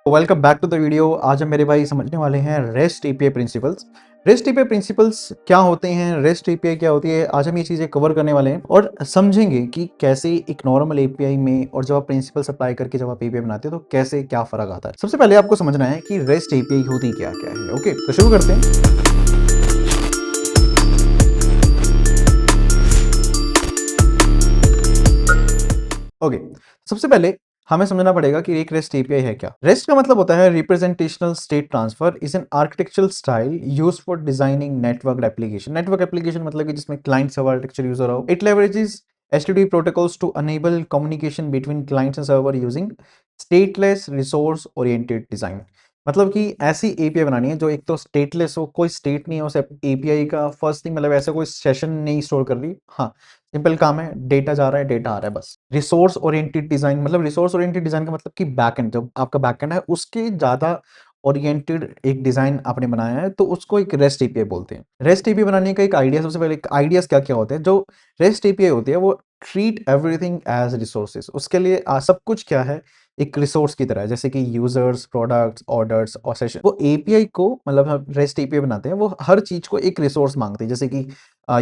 Welcome back to the video. आज हम मेरे भाई समझने वाले हैं REST API principles. REST API principles क्या होते हैं, रेस्ट एपीआई क्या होती है, आज हम ये चीज़ें कवर करने वाले हैं और समझेंगे कि कैसे एक नॉर्मल एपीआई में और जब आप प्रिंसिपल्स अप्लाई करके जब आप एपीआई बनाते हो तो कैसे क्या फ़र्क आता है। सबसे पहले आपको समझना है कि रेस्ट एपीआई होती क्या क्या है। ओके, तो शुरू करते हैं। ओके, सबसे पहले हमें समझना पड़ेगा कि एक रेस्ट एपीआई है क्या। रेस्ट का मतलब होता है representational state transfer is an architectural style used for designing network application. Network application मतलब कि जिसमें क्लाइंट सर्वर आर्किटेक्चर यूज हो रहा हो। It leverages HTTP protocols to enable communication between clients and server using stateless resource oriented design। मतलब कि ऐसी API बनानी है जो एक तो स्टेटलेस हो, कोई स्टेट नहीं हो उस एपीआई का। फर्स्ट थिंग मतलब ऐसा कोई सेशन नहीं स्टोर कर रही। हाँ, सिंपल काम है, डेटा जा रहा है, डेटा आ रहा है, बस। रिसोर्स ओरिएंटेड डिजाइन मतलब रिसोर्स ओरिएंटेड डिजाइन का मतलब कि बैकएंड, जब आपका बैकएंड है उसके ज्यादा ओरिएंटेड एक डिजाइन आपने बनाया है तो उसको एक रेस्ट एपीआई बोलते हैं। रेस्ट एपीआई बनाने का एक आइडिया, सबसे पहले आइडियाज क्या क्या होते हैं। जो रेस्ट एपीआई होती है वो ट्रीट एवरीथिंग एज रिसोर्सेज। उसके लिए सब कुछ क्या है, एक रिसोर्स की तरह है, जैसे कि यूजर्स, प्रोडक्ट्स, ऑर्डर्स और सेशन। वो एपीआई को मतलब हम रेस्ट एपीआई बनाते हैं, वो हर चीज को एक रिसोर्स मांगते हैं। जैसे कि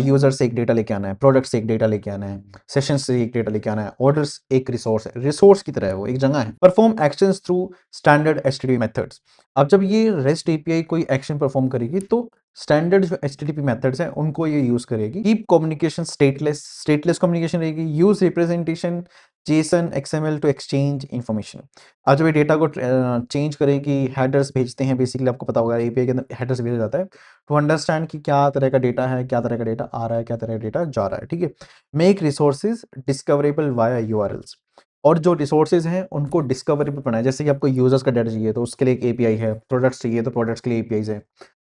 यूजर से एक डेटा लेके आना है, प्रोडक्ट से एक डेटा लेके आना है, सेशन से एक डेटा लेके आना है, ऑर्डर्स एक रिसोर्स है, रिसोर्स की तरह है, वो एक जगह है। Perform actions through standard HTTP methods. अब जब ये रेस्ट एपीआई कोई एक्शन परफॉर्म करेगी तो स्टैंडर्ड जो एचटीटीपी मेथड्स हैं उनको ये यूज करेगी। Keep communication stateless, stateless communication रहेगी। Use representation JSON XML to exchange information. आज जब ये डेटा को चेंज करेगी, हेडर्स भेजते हैं, बेसिकली आपको पता होगा एपीआई के अंदर हेडर्स भेजा जाता है टू अंडरस्टैंड कि क्या तरह का डेटा है, क्या तरह का डेटा आ रहा है, क्या तरह का डेटा जा रहा है। ठीक है। Make resources discoverable via URLs. और जो रिसोर्सेज हैं उनको डिस्कवरेबल बनाए। जैसे कि आपको यूजर्स का डाटा चाहिए तो उसके लिए एक एपीआई है, प्रोडक्ट्स चाहिए तो प्रोडक्ट्स के लिए एपीआईज है।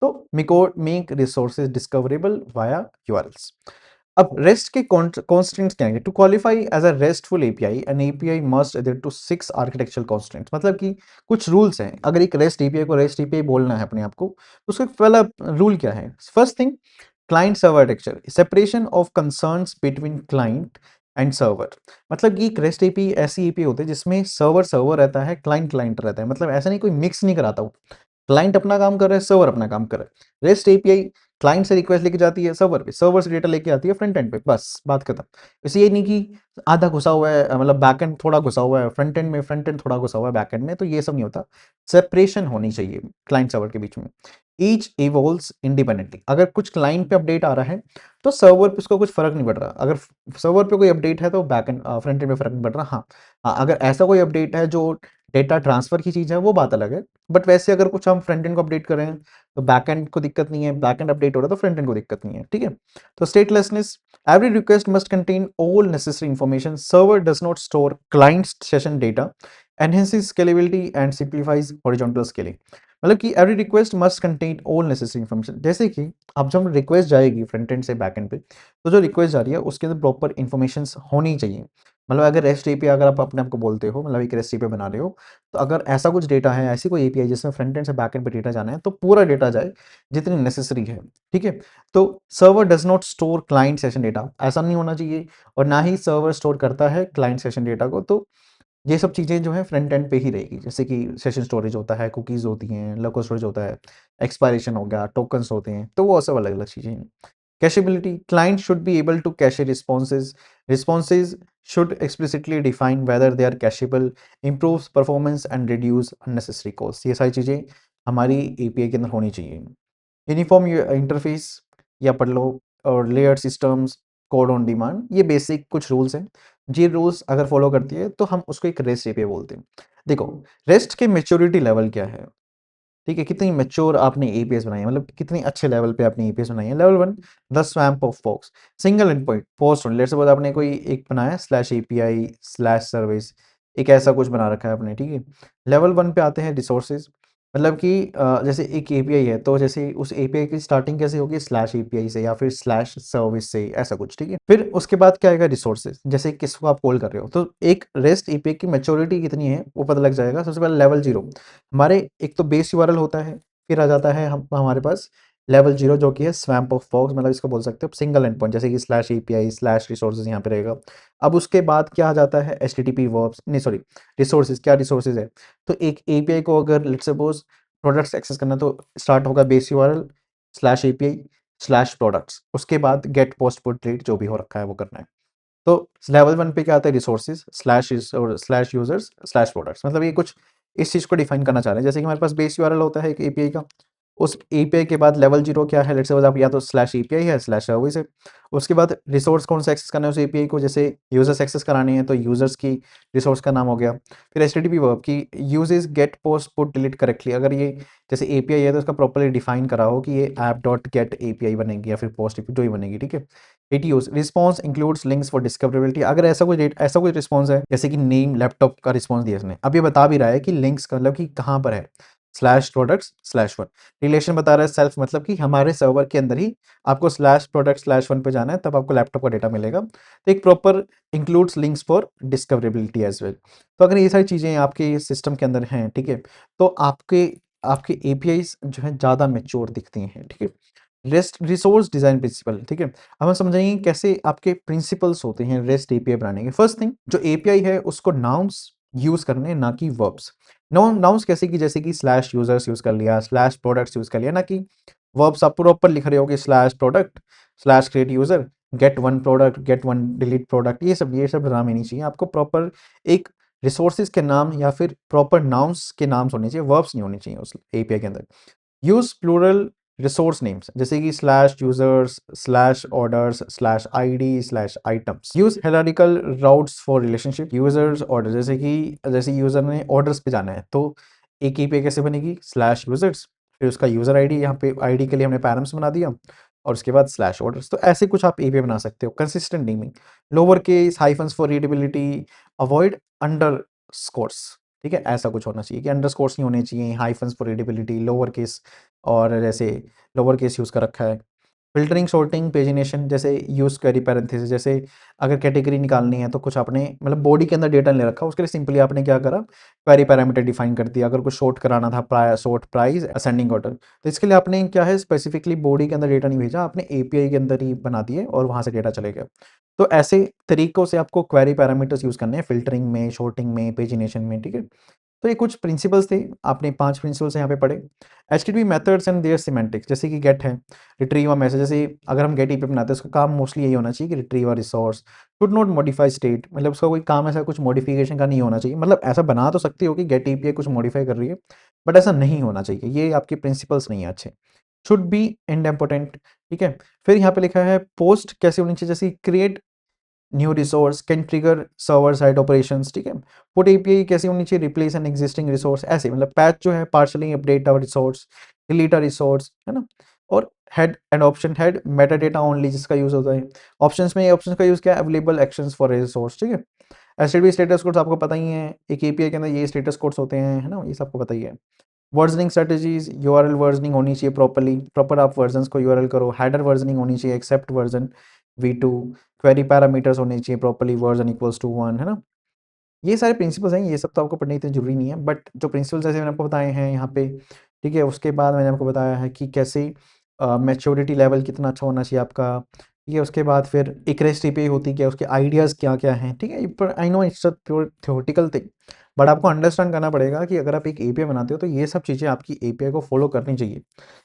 तो make resources discoverable via URLs. अब रेस्ट के कॉन्स्टेंट्स क्या हैं। To qualify as a RESTful API an API must adhere to 6 architectural constants. मतलब कि कुछ रूल्स हैं। अगर एक रेस्ट एपीआई को रेस्ट एपीआई बोलना है अपने आप को तो उसका पहला रूल क्या है। First thing, client server architecture, separation of concerns between client and server. मतलब कि एक रेस्ट एपीआई ऐसी एपीआई होती है जिसमें सर्वर सर्वर रहता है, क्लाइंट क्लाइंट रहता है। मतलब ऐसा नहीं कोई मिक्स नहीं कराता हूँ। क्लाइंट अपना काम कर रहा है, सर्वर अपना काम कर रहा है। रेस्ट एपीआई क्लाइंट से रिक्वेस्ट लेके जाती है सर्वर पे, सर्वर से डेटा लेके आती है फ्रंट एंड पे, बस बात खत्म। इसे ये नहीं कि आधा घुसा हुआ है, मतलब बैक एंड थोड़ा घुसा हुआ है फ्रंट एंड में, फ्रंट एंड थोड़ा घुसा हुआ है बैक एंड में, तो ये सब नहीं होता। सेपरेशन होनी चाहिए क्लाइंट सर्वर के बीच में। Each evolves independently. अगर कुछ क्लाइंट पे अपडेट आ रहा है तो सर्वर पे उसका कुछ फर्क नहीं पड़ रहा। अगर सर्वर पे कोई अपडेट है तो बैक एंड फ्रंट एंड में फर्क नहीं पड़ रहा। हाँ, अगर ऐसा कोई अपडेट है जो डेटा ट्रांसफर की चीज़ है वो बात अलग है। बट वैसे अगर कुछ हम फ्रंट एंड को अपडेट कर रहे हैं तो बैक एंड को दिक्कत नहीं है, बैक एंड अपडेट हो रहा है तो फ्रंट एंड को दिक्कत नहीं है। ठीक है। तो statelessness, every request must contain all necessary information, server does not store client session data, enhances scalability and simplifies horizontal scaling. मतलब कि every request must contain all necessary information. जैसे कि अब जब रिक्वेस्ट जाएगी फ्रंट एंड से back and पे तो जो रिक्वेस्ट जा रही है उसके अंदर प्रॉपर इंफॉर्मेशन होनी चाहिए। मतलब अगर रेस्ट एपीआई अगर आप अपने आप को बोलते हो, मतलब एक रेस्ट एपीआई बना रहे हो, तो अगर ऐसा कुछ डेटा है, ऐसी कोई एपीआई जिसमें फ्रंट एंड से बैक एंड पे डेटा जाना है तो पूरा डेटा जाए जितनी नेसेसरी है। ठीक है। तो server does not store client session data, ऐसा नहीं होना चाहिए। और ना ही सर्वर स्टोर करता है क्लाइंट सेशन डेटा को। तो ये सब चीज़ें जो है फ्रंट एंड पे ही रहेगी। जैसे कि सेशन स्टोरेज होता है, कुकीज़ होती हैं, लोकल स्टोरेज होता है, एक्सपायरेशन हो गया, टोकन्स होते हैं, तो वो सब अलग अलग चीज़ें हैं। Cacheability, client should be able to cache responses. Responses should explicitly define whether they are cacheable, improves performance and reduce unnecessary costs। ये सारी चीज़ें हमारी एपीआई के अंदर होनी चाहिए। यूनिफॉर्म इंटरफेस या पढ़ लो, और layer systems, code on demand, ये बेसिक कुछ रूल्स हैं। ये रूल्स अगर फॉलो करती है तो हम उसको एक रेस्ट एपीआई बोलते हैं। देखो, रेस्ट के मेच्योरिटी लेवल क्या है। ठीक है, कितनी मैच्योर आपने एपीएस बनाई है, मतलब कितने अच्छे लेवल पे आपने एपीएस बनाई है। Level 1, the swamp of POX, single endpoint post let's suppose आपने कोई एक बनाया स्लैश एपीआई स्लैश सर्विस, एक ऐसा कुछ बना रखा है आपने। ठीक है। लेवल 1 पे आते हैं रिसोर्सेज। मतलब कि जैसे एक एपीआई है तो जैसे उस एपीआई की स्टार्टिंग कैसे होगी, स्लैश एपीआई से या फिर स्लैश सर्विस से, ऐसा कुछ। ठीक है। फिर उसके बाद क्या आएगा, रिसोर्सेज, जैसे किसको आप कॉल कर रहे हो। तो एक रेस्ट एपीआई की मैच्योरिटी कितनी है वो पता लग जाएगा। सबसे पहले लेवल 0, हमारे एक तो बेस यूआरएल होता है, फिर आ जाता है हमारे पास लेवल 0 जो कि है स्वैम्प ऑफ फॉक्स, मतलब इसको बोल सकते हो सिंगल एंड पॉइंट, जैसे कि स्लैश एपीआई स्लैश रिसोर्सेज यहाँ पे रहेगा। अब उसके बाद क्या आ जाता है, एचटीटीपी वर्ब्स, नहीं सॉरी रिसोर्सेज, क्या रिसोर्सेज है, तो एक एपीआई को अगर लेट्स सपोज प्रोडक्ट्स एक्सेस करना तो स्टार्ट होगा base URL slash API slash products, उसके बाद गेट पोस्ट पुट डिलीट जो भी हो रखा है वो करना है। तो लेवल 1 पे क्या आता है, resources slash users slash products, मतलब ये कुछ इस चीज़ को डिफाइन करना चाह रहे हैं। जैसे कि हमारे पास बेस यूआरएल होता है एक एपीआई का, उस एपीआई के बाद लेवल 0 क्या है, लेट्स सपोज आप या तो स्लैश एपीआई है स्लैश सर्विस है। उसके बाद रिसोर्स कौन सा एक्सेस करना है उस एपीआई को, जैसे यूजर्स एक्सेस करानी है तो यूजर्स की रिसोर्स का नाम हो गया। फिर एचटीटीपी वर्ब की uses get post put delete correctly, अगर ये जैसे एपीआई है तो उसका प्रॉपर्ली डिफाइन करा हो कि ये ऐप डॉट गेट एपीआई बनेगी या फिर पोस्ट जो ही बनेगी, ठीक है। HATEOAS response includes links for discoverability, अगर ऐसा कोई रिस्पॉन्स है जैसे कि नेम लैपटॉप का रिस्पॉन्स दिया इसने, अब ये बता भी रहा है कि लिंक्स का मतलब कि कहाँ पर है, slash products slash one, relation बता रहा है सेल्फ, मतलब कि हमारे सर्वर के अंदर ही आपको स्लैश प्रोडक्ट स्लैश वन पे जाना है तब आपको लैपटॉप का डेटा मिलेगा। तो एक proper includes links for discoverability as well. तो अगर ये सारी चीज़ें आपके सिस्टम के अंदर हैं, ठीक है, तो आपके आपके एपीआईज जो है ज़्यादा मेच्योर दिखती हैं, ठीक है। रेस्ट रिसोर्स डिजाइन प्रिंसिपल, ठीक है। अब हम समझेंगे कैसे आपके प्रिंसिपल्स होते हैं रेस्ट एपीआई बनाने के। फर्स्ट थिंग, जो एपीआई है उसको नाउन्स यूज करने, ना कि वर्ब्स। नाउन्स कैसे कि जैसे कि स्लैश यूजर्स यूज कर लिया, स्लैश प्रोडक्ट्स यूज कर लिया, ना कि वर्ब्स आप प्रॉपर लिख रहे हो कि slash product slash create user get one product get one delete product, ये सब ड्रामे नहीं चाहिए आपको। प्रॉपर एक रिसोर्सेज के नाम या फिर प्रॉपर नाउन्स के नाम होने चाहिए, वर्ब्स नहीं होने चाहिए उस एपीआई के अंदर। यूज प्लूरल रिसोर्स नेम्स जैसे कि slash users slash orders slash ID slash items. Use hierarchical routes for relationship users order, जैसे यूजर ने ऑर्डर्स पे जाना है तो एक एपीआई कैसे बनेगी, स्लैश यूजर्स, फिर उसका यूजर आईडी, यहाँ पे आईडी के लिए हमने पैरम्स बना दिया और उसके बाद स्लैश ऑर्डर्स। तो ऐसे कुछ आप एपीआई बना सकते हो। Consistent naming, lower case hyphens for readability, avoid underscores, ठीक है, ऐसा कुछ होना चाहिए कि अंडर स्कोर्स नहीं होने चाहिए, hyphens for readability, lower case, और जैसे लोअर केस यूज़ कर रखा है। फ़िल्टरिंग, सॉर्टिंग, पेजिनेशन, जैसे यूज़ क्वेरी पैरेंथेसिस, जैसे अगर कैटेगरी निकालनी है तो कुछ आपने मतलब बॉडी के अंदर डेटा ले रखा, उसके लिए सिंपली आपने क्या करा, क्वेरी पैरामीटर डिफाइन कर दिया। अगर कुछ शॉर्ट कराना था, सॉर्ट प्राइस असेंडिंग ऑर्डर, तो इसके लिए आपने क्या है स्पेसिफिकली बॉडी के अंदर डेटा नहीं भेजा, आपने एपीआई के अंदर ही बना दिए और वहाँ से डेटा चले गया। तो ऐसे तरीकों से आपको क्वेरी पैरामीटर्स यूज़ करने हैं फ़िल्टरिंग में, सॉर्टिंग में, पेजिनेशन में, ठीक है। तो ये कुछ प्रिंसिपल्स थे, आपने 5 प्रिंसिपल्स यहाँ पे पढ़े। HTTP methods and their semantics, जैसे कि गेट है, रिट्रीव अ मैसेज, जैसे अगर हम गेट एपीआई बनाते हैं उसका काम मोस्टली यही होना चाहिए कि retrieve a resource, should not modify state, मतलब उसका कोई काम ऐसा कुछ मॉडिफिकेशन का नहीं होना चाहिए। मतलब ऐसा बना तो सकती हो कि गेट एपीआई कुछ मॉडिफाई कर रही है, बट ऐसा नहीं होना चाहिए, ये आपके प्रिंसिपल्स नहीं है अच्छे। शुड बी इंडेम्पोटेंट, ठीक है। फिर यहाँ पे लिखा है पोस्ट कैसे होनी चाहिए, जैसे create new resource can trigger server side operations, ठीक है। पुट एपीआई कैसे होनी चाहिए, रिप्लेस एन एग्जिस्टिंग रिसोर्स, ऐसे मतलब पैच जो है partially update our resource, delete a resource, है ना। और head and option, head meta data only जिसका यूज होता है। ऑप्शंस में ऑप्शंस का यूज क्या है, अवेलेबल एक्शंस फॉर रिसोर्स, ठीक है। एचटीटीपी स्टेटस कोड्स आपको पता ही है, एक एपीआई के अंदर ये स्टेटस कोड्स होते हैं, है ना, ये सबको पता ही है। वर्जनिंग स्ट्रेटजीज, यूआरएल वर्जनिंग होनी चाहिए प्रॉपर्ली, प्रॉपर आप वर्जन्स को यूआरएल करो। हेडर वर्जनिंग होनी चाहिए, accept version v2, query parameters होने चाहिए प्रॉपर्ली, वर्जन इक्वल्स टू 1, है ना। ये सारे प्रिंसिपल्स हैं, ये सब तो आपको पढ़ने इतने जरूरी नहीं है, बट जो प्रिंसिपल्स जैसे मैंने आपको बताए हैं यहाँ पे, ठीक है। उसके बाद मैंने आपको बताया है कि कैसे मैच्योरिटी लेवल कितना अच्छा होना चाहिए आपका, ठीक है। उसके बाद फिर एक रेस्ट एपीआई होती क्या, उसके आइडियाज़ क्या क्या हैं, ठीक है। पर I know it's a pure theoretical thing, but आपको अंडरस्टैंड करना पड़ेगा कि अगर आप एक एपीआई बनाते हो तो ये सब चीज़ें आपकी एपीआई को फॉलो करनी चाहिए।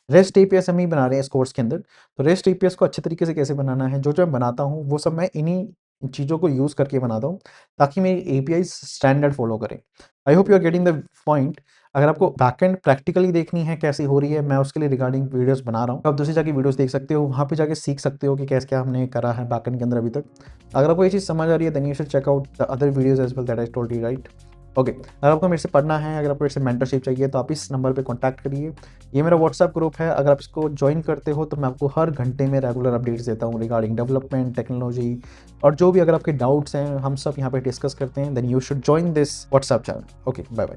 रेस्ट एपीआई हम ही बना रहे हैं इस कोर्स के अंदर, तो रेस्ट एपीआई को अच्छे तरीके से कैसे बनाना है, जो जो मैं बनाता हूँ वो सब मैं इन्हीं चीज़ों को यूज़ करके बनाता हूँ ताकि मेरी एपीआई स्टैंडर्ड फॉलो करें। I hope you are getting the point. अगर आपको बैकएंड प्रैक्टिकली देखनी है कैसी हो रही है, मैं उसके लिए रिगार्डिंग वीडियोस बना रहा हूँ, आप दूसरी जाके वीडियोस देख सकते हो, वहाँ पे जाके सीख सकते हो कि कैसे क्या हमने करा है बैकएंड के अंदर अभी तक। अगर आपको ये चीज़ समझ आ रही है then you should check out the other videos as well that I told you, right. Okay, अगर आपको मेरे से पढ़ना है, अगर आपको मेरे से मेंटरशिप चाहिए तो आप इस नंबर पे कांटेक्ट करिए। ये मेरा व्हाट्सएप ग्रुप है, अगर आप इसको ज्वाइन करते हो तो मैं आपको हर घंटे में रेगुलर अपडेट्स देता हूँ रिगार्डिंग डेवलपमेंट, टेक्नोलॉजी, और जो भी अगर आपके डाउट्स हैं हम सब यहाँ पे डिस्कस करते हैं। Then you should join this WhatsApp channel. Okay, bye bye.